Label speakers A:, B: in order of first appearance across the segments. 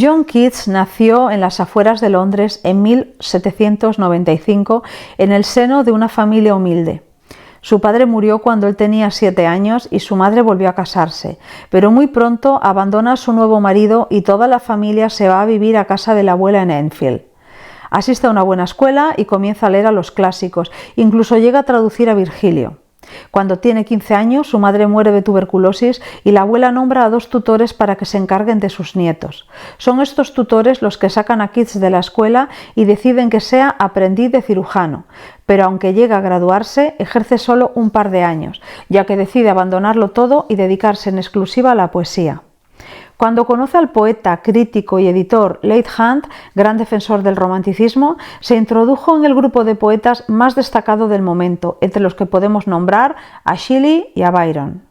A: John Keats nació en las afueras de Londres en 1795 en el seno de una familia humilde. Su padre murió cuando él tenía 7 años y su madre volvió a casarse, pero muy pronto abandona a su nuevo marido y toda la familia se va a vivir a casa de la abuela en Enfield. Asiste a una buena escuela y comienza a leer a los clásicos, incluso llega a traducir a Virgilio. Cuando tiene 15 años, su madre muere de tuberculosis y la abuela nombra a 2 tutores para que se encarguen de sus nietos. Son estos tutores los que sacan a Keats de la escuela y deciden que sea aprendiz de cirujano, pero aunque llega a graduarse, ejerce solo un par de años, ya que decide abandonarlo todo y dedicarse en exclusiva a la poesía. Cuando conoce al poeta, crítico y editor Leigh Hunt, gran defensor del romanticismo, se introdujo en el grupo de poetas más destacado del momento, entre los que podemos nombrar a Shelley y a Byron.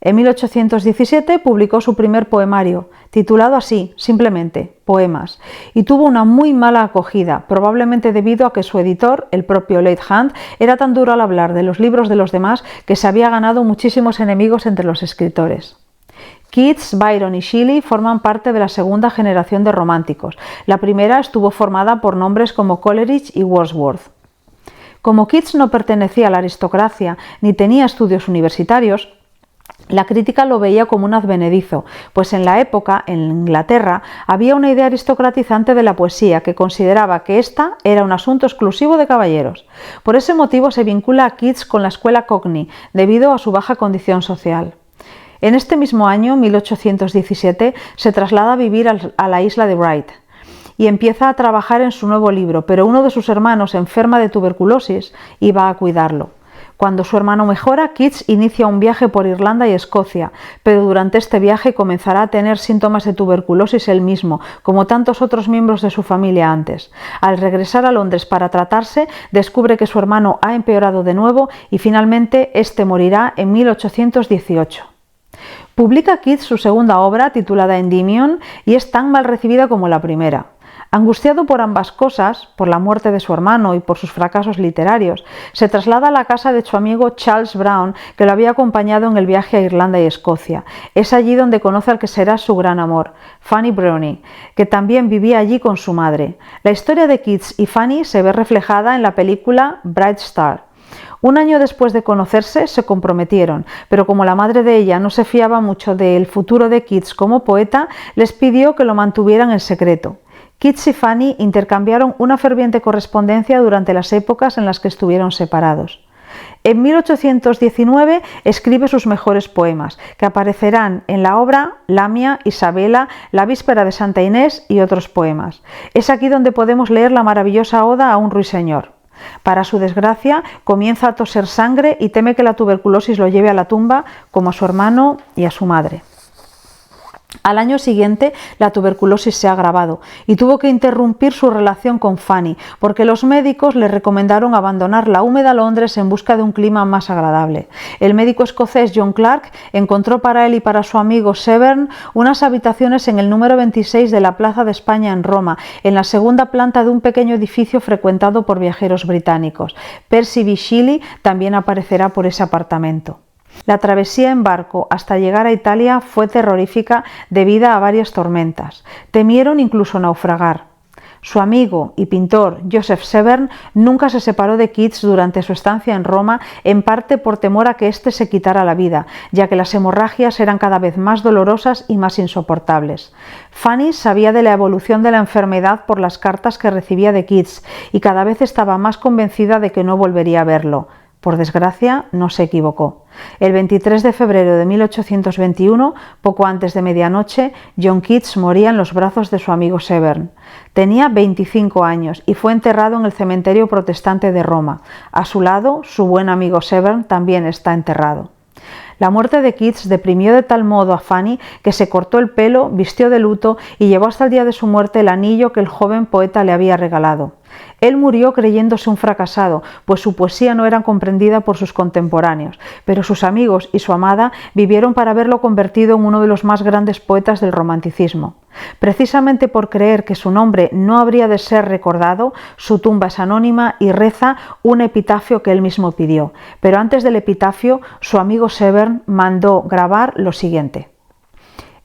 A: En 1817 publicó su primer poemario, titulado así, simplemente, Poemas, y tuvo una muy mala acogida, probablemente debido a que su editor, el propio Leigh Hunt, era tan duro al hablar de los libros de los demás que se había ganado muchísimos enemigos entre los escritores. Keats, Byron y Shelley forman parte de la segunda generación de románticos. La primera estuvo formada por nombres como Coleridge y Wordsworth. Como Keats no pertenecía a la aristocracia ni tenía estudios universitarios, la crítica lo veía como un advenedizo, pues en la época, en Inglaterra, había una idea aristocratizante de la poesía que consideraba que ésta era un asunto exclusivo de caballeros. Por ese motivo se vincula a Keats con la escuela Cockney, debido a su baja condición social. En este mismo año, 1817, se traslada a vivir a la isla de Wight y empieza a trabajar en su nuevo libro, pero uno de sus hermanos enferma de tuberculosis y va a cuidarlo. Cuando su hermano mejora, Keats inicia un viaje por Irlanda y Escocia, pero durante este viaje comenzará a tener síntomas de tuberculosis él mismo, como tantos otros miembros de su familia antes. Al regresar a Londres para tratarse, descubre que su hermano ha empeorado de nuevo y finalmente este morirá en 1818. Publica Keats su segunda obra, titulada Endymion, y es tan mal recibida como la primera. Angustiado por ambas cosas, por la muerte de su hermano y por sus fracasos literarios, se traslada a la casa de su amigo Charles Brown, que lo había acompañado en el viaje a Irlanda y Escocia. Es allí donde conoce al que será su gran amor, Fanny Brawley, que también vivía allí con su madre. La historia de Keats y Fanny se ve reflejada en la película Bright Star. Un año después de conocerse, se comprometieron, pero como la madre de ella no se fiaba mucho del futuro de Keats como poeta, les pidió que lo mantuvieran en secreto. Keats y Fanny intercambiaron una ferviente correspondencia durante las épocas en las que estuvieron separados. En 1819 escribe sus mejores poemas, que aparecerán en la obra Lamia, Isabela, La víspera de Santa Inés y otros poemas. Es aquí donde podemos leer la maravillosa oda a un ruiseñor. Para su desgracia, comienza a toser sangre y teme que la tuberculosis lo lleve a la tumba, como a su hermano y a su madre. Al año siguiente, la tuberculosis se ha agravado y tuvo que interrumpir su relación con Fanny, porque los médicos le recomendaron abandonar la húmeda Londres en busca de un clima más agradable. El médico escocés John Clark encontró para él y para su amigo Severn unas habitaciones en el número 26 de la Plaza de España en Roma, en la segunda planta de un pequeño edificio frecuentado por viajeros británicos. Percy B. Shelley también aparecerá por ese apartamento. La travesía en barco hasta llegar a Italia fue terrorífica debido a varias tormentas. Temieron incluso naufragar. Su amigo y pintor Joseph Severn nunca se separó de Keats durante su estancia en Roma, en parte por temor a que éste se quitara la vida, ya que las hemorragias eran cada vez más dolorosas y más insoportables. Fanny sabía de la evolución de la enfermedad por las cartas que recibía de Keats y cada vez estaba más convencida de que no volvería a verlo. Por desgracia, no se equivocó. El 23 de febrero de 1821, poco antes de medianoche, John Keats moría en los brazos de su amigo Severn. Tenía 25 años y fue enterrado en el cementerio protestante de Roma. A su lado, su buen amigo Severn también está enterrado. La muerte de Keats deprimió de tal modo a Fanny que se cortó el pelo, vistió de luto y llevó hasta el día de su muerte el anillo que el joven poeta le había regalado. Él murió creyéndose un fracasado, pues su poesía no era comprendida por sus contemporáneos, pero sus amigos y su amada vivieron para verlo convertido en uno de los más grandes poetas del romanticismo. Precisamente por creer que su nombre no habría de ser recordado, su tumba es anónima y reza un epitafio que él mismo pidió. Pero antes del epitafio, su amigo Severn mandó grabar lo siguiente: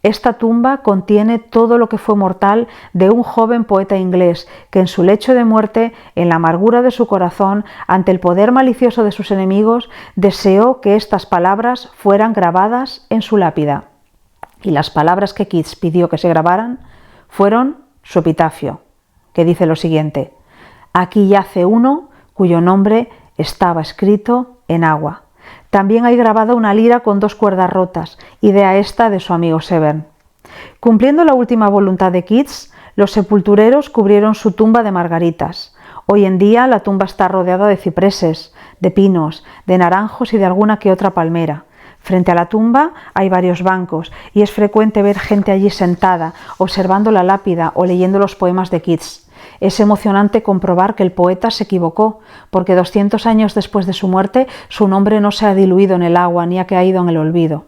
A: Esta tumba contiene todo lo que fue mortal de un joven poeta inglés que en su lecho de muerte, en la amargura de su corazón, ante el poder malicioso de sus enemigos, deseó que estas palabras fueran grabadas en su lápida. Y las palabras que Keats pidió que se grabaran fueron su epitafio, que dice lo siguiente: aquí yace uno cuyo nombre estaba escrito en agua. También hay grabada una lira con 2 cuerdas rotas, idea esta de su amigo Severn. Cumpliendo la última voluntad de Keats, los sepultureros cubrieron su tumba de margaritas. Hoy en día la tumba está rodeada de cipreses, de pinos, de naranjos y de alguna que otra palmera. Frente a la tumba hay varios bancos y es frecuente ver gente allí sentada, observando la lápida o leyendo los poemas de Keats. Es emocionante comprobar que el poeta se equivocó, porque 200 años después de su muerte, su nombre no se ha diluido en el agua ni ha caído en el olvido.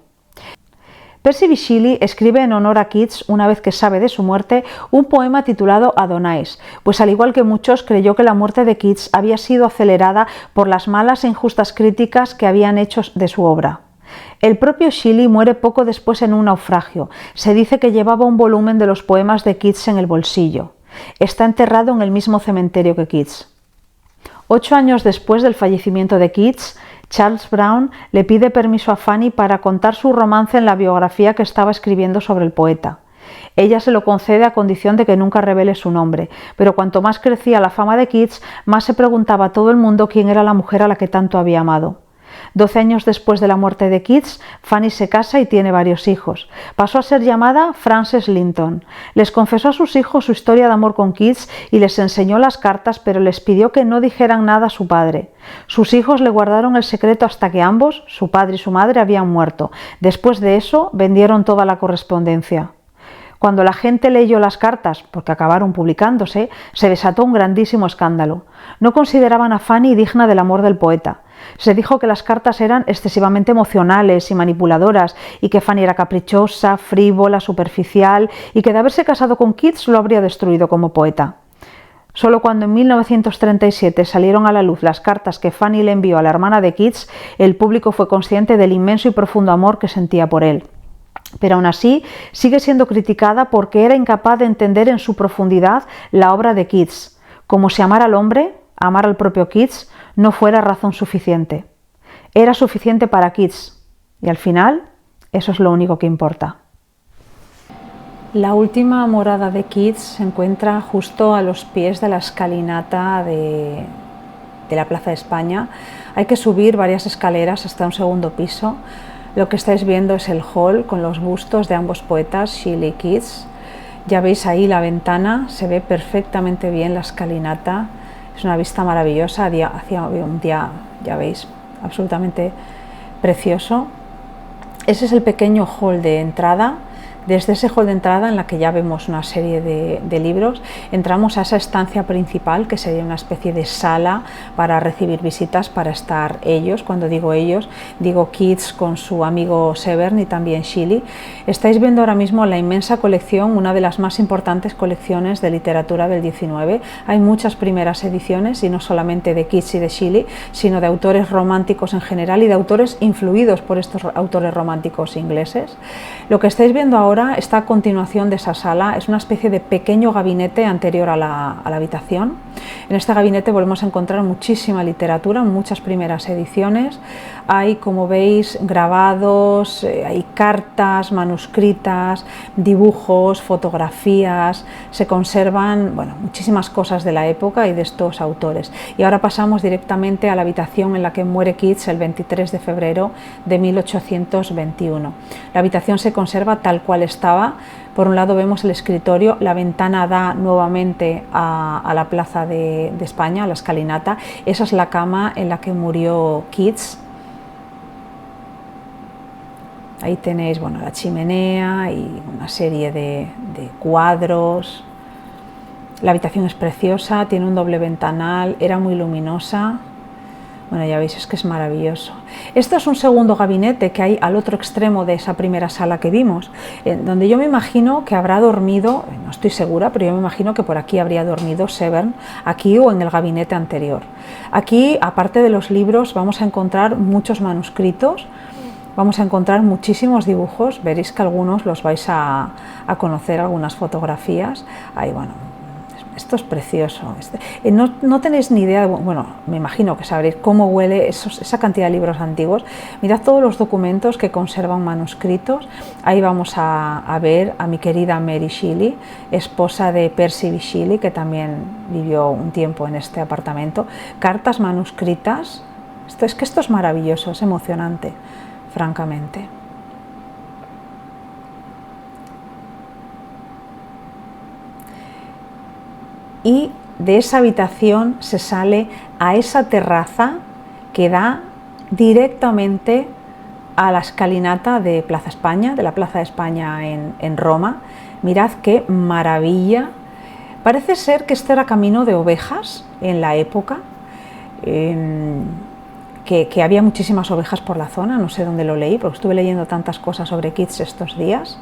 A: Percy Bysshe Shelley escribe en honor a Keats, una vez que sabe de su muerte, un poema titulado Adonais, pues al igual que muchos creyó que la muerte de Keats había sido acelerada por las malas e injustas críticas que habían hecho de su obra. El propio Shelley muere poco después en un naufragio. Se dice que llevaba un volumen de los poemas de Keats en el bolsillo. Está enterrado en el mismo cementerio que Keats. 8 años después del fallecimiento de Keats, Charles Brown le pide permiso a Fanny para contar su romance en la biografía que estaba escribiendo sobre el poeta. Ella se lo concede a condición de que nunca revele su nombre, pero cuanto más crecía la fama de Keats, más se preguntaba a todo el mundo quién era la mujer a la que tanto había amado. 12 años después de la muerte de Keats, Fanny se casa y tiene varios hijos. Pasó a ser llamada Frances Linton. Les confesó a sus hijos su historia de amor con Keats y les enseñó las cartas, pero les pidió que no dijeran nada a su padre. Sus hijos le guardaron el secreto hasta que ambos, su padre y su madre, habían muerto. Después de eso, vendieron toda la correspondencia. Cuando la gente leyó las cartas, porque acabaron publicándose, se desató un grandísimo escándalo. No consideraban a Fanny digna del amor del poeta. Se dijo que las cartas eran excesivamente emocionales y manipuladoras, y que Fanny era caprichosa, frívola, superficial, y que de haberse casado con Keats lo habría destruido como poeta. Solo cuando en 1937 salieron a la luz las cartas que Fanny le envió a la hermana de Keats, el público fue consciente del inmenso y profundo amor que sentía por él. Pero aún así sigue siendo criticada porque era incapaz de entender en su profundidad la obra de Keats, como si amar al hombre, amar al propio Keats, no fuera razón suficiente. Era suficiente para Keats, y al final eso es lo único que importa. La última morada de Keats se encuentra justo a los pies de la escalinata de la Plaza de España. Hay que subir varias escaleras hasta un segundo piso. Lo que estáis viendo es el hall con los bustos de ambos poetas, Shelley y Keats. Ya veis ahí la ventana, se ve perfectamente bien la escalinata. Es una vista maravillosa, hacia un día, ya veis, absolutamente precioso. Ese es el pequeño hall de entrada. Desde ese hall de entrada, en la que ya vemos una serie de libros, entramos a esa estancia principal, que sería una especie de sala para recibir visitas, para estar ellos. Cuando digo ellos, digo Keats con su amigo Severn y también Shelley. Estáis viendo ahora mismo la inmensa colección, una de las más importantes colecciones de literatura del XIX. Hay muchas primeras ediciones, y no solamente de Keats y de Shelley, sino de autores románticos en general y de autores influidos por estos autores románticos ingleses. Lo que estáis viendo ahora está a continuación de esa sala, es una especie de pequeño gabinete anterior a la habitación. En este gabinete volvemos a encontrar muchísima literatura, muchas primeras ediciones. Hay, como veis, grabados, hay cartas manuscritas, dibujos, fotografías, se conservan, bueno, muchísimas cosas de la época y de estos autores. Y ahora pasamos directamente a la habitación en la que muere Keats el 23 de febrero de 1821. La habitación se conserva tal cual estaba. Por un lado vemos el escritorio, la ventana da nuevamente a la Plaza de España, a la escalinata. Esa es la cama en la que murió Keats. Ahí tenéis, bueno, la chimenea y una serie de cuadros. La habitación es preciosa, tiene un doble ventanal, era muy luminosa. Bueno, ya veis, es que es maravilloso. Este es un segundo gabinete que hay al otro extremo de esa primera sala que vimos, donde yo me imagino que habrá dormido, no estoy segura, pero yo me imagino que por aquí habría dormido Severn, aquí o en el gabinete anterior. Aquí, aparte de los libros, vamos a encontrar muchos manuscritos. vamos a encontrar muchísimos dibujos, veréis que algunos los vais a conocer, algunas fotografías. Ahí, bueno, esto es precioso. No tenéis ni idea, bueno, me imagino que sabréis cómo huele esa cantidad de libros antiguos. Mirad todos los documentos que conservan manuscritos. Ahí vamos a ver a mi querida Mary Shelley, esposa de Percy B. Shelley, que también vivió un tiempo en este apartamento. Cartas manuscritas. Esto es maravilloso, es emocionante, francamente. Y de esa habitación se sale a esa terraza que da directamente a la escalinata de Plaza España, de la Plaza de España en Roma. Mirad qué maravilla. Parece ser que este era camino de ovejas en la época, que había muchísimas ovejas por la zona, no sé dónde lo leí, porque estuve leyendo tantas cosas sobre Keats estos días.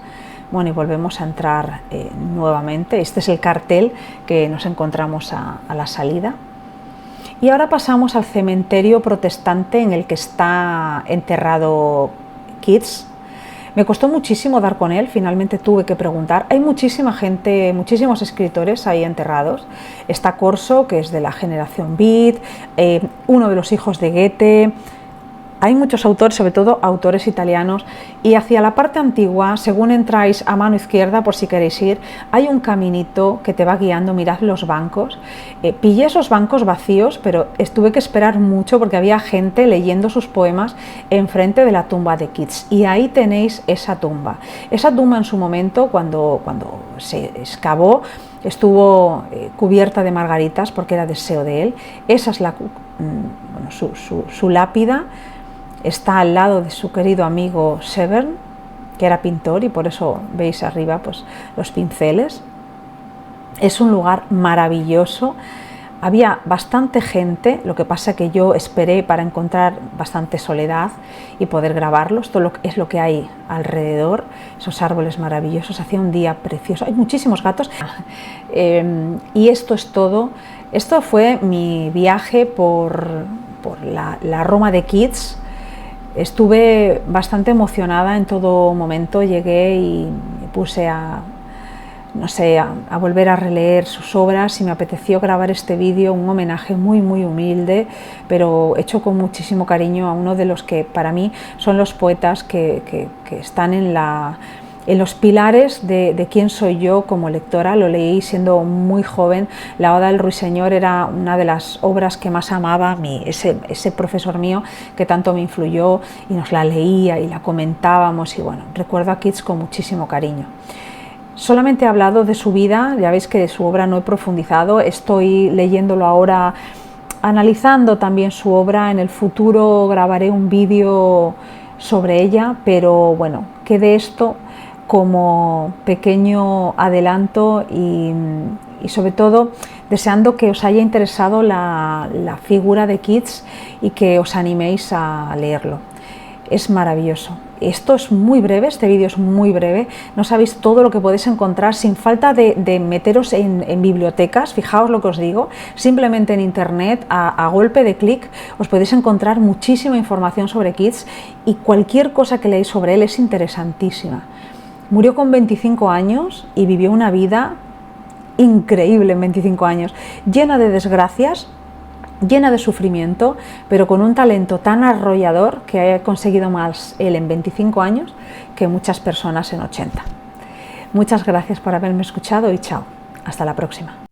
A: Bueno, y volvemos a entrar nuevamente. Este es el cartel que nos encontramos a la salida. Y ahora pasamos al cementerio protestante en el que está enterrado Keats. Me costó muchísimo dar con él, finalmente tuve que preguntar. Hay muchísima gente, muchísimos escritores ahí enterrados. Está Corso, que es de la generación Beat, uno de los hijos de Goethe. Hay muchos autores, sobre todo autores italianos, y hacia la parte antigua, según entráis a mano izquierda, por si queréis ir, hay un caminito que te va guiando. Mirad los bancos. Pillé esos bancos vacíos, pero tuve que esperar mucho porque había gente leyendo sus poemas enfrente de la tumba de Keats. Y ahí tenéis esa tumba. Esa tumba en su momento, cuando se excavó, estuvo cubierta de margaritas porque era deseo de él. Esa es su lápida. Está al lado de su querido amigo Severn, que era pintor, y por eso veis arriba pues los pinceles. Es un lugar maravilloso. Había bastante gente, lo que pasa que yo esperé para encontrar bastante soledad y poder grabarlo. Esto es lo que hay alrededor, esos árboles maravillosos. Hacía un día precioso, hay muchísimos gatos. Y esto es todo. Esto fue mi viaje por la Roma de Keats. Estuve bastante emocionada en todo momento. Llegué y me puse a volver a releer sus obras, y me apeteció grabar este vídeo, un homenaje muy humilde, pero hecho con muchísimo cariño a uno de los que para mí son los poetas que están en los pilares de quién soy yo como lectora. Lo leí siendo muy joven. La Oda del Ruiseñor era una de las obras que más amaba, ese profesor mío que tanto me influyó, y nos la leía y la comentábamos, y bueno, recuerdo a Keats con muchísimo cariño. Solamente he hablado de su vida, ya veis que de su obra no he profundizado, estoy leyéndolo ahora, analizando también su obra. En el futuro grabaré un vídeo sobre ella, pero bueno, quede esto como pequeño adelanto, y sobre todo deseando que os haya interesado la figura de Keats y que os animéis a leerlo. Es maravilloso. Esto es muy breve, este vídeo es muy breve, no sabéis todo lo que podéis encontrar sin falta de meteros en bibliotecas. Fijaos lo que os digo, simplemente en internet, a golpe de clic, os podéis encontrar muchísima información sobre Keats, y cualquier cosa que leáis sobre él es interesantísima. Murió con 25 años y vivió una vida increíble en 25 años, llena de desgracias, llena de sufrimiento, pero con un talento tan arrollador que ha conseguido más él en 25 años que muchas personas en 80. Muchas gracias por haberme escuchado y chao. Hasta la próxima.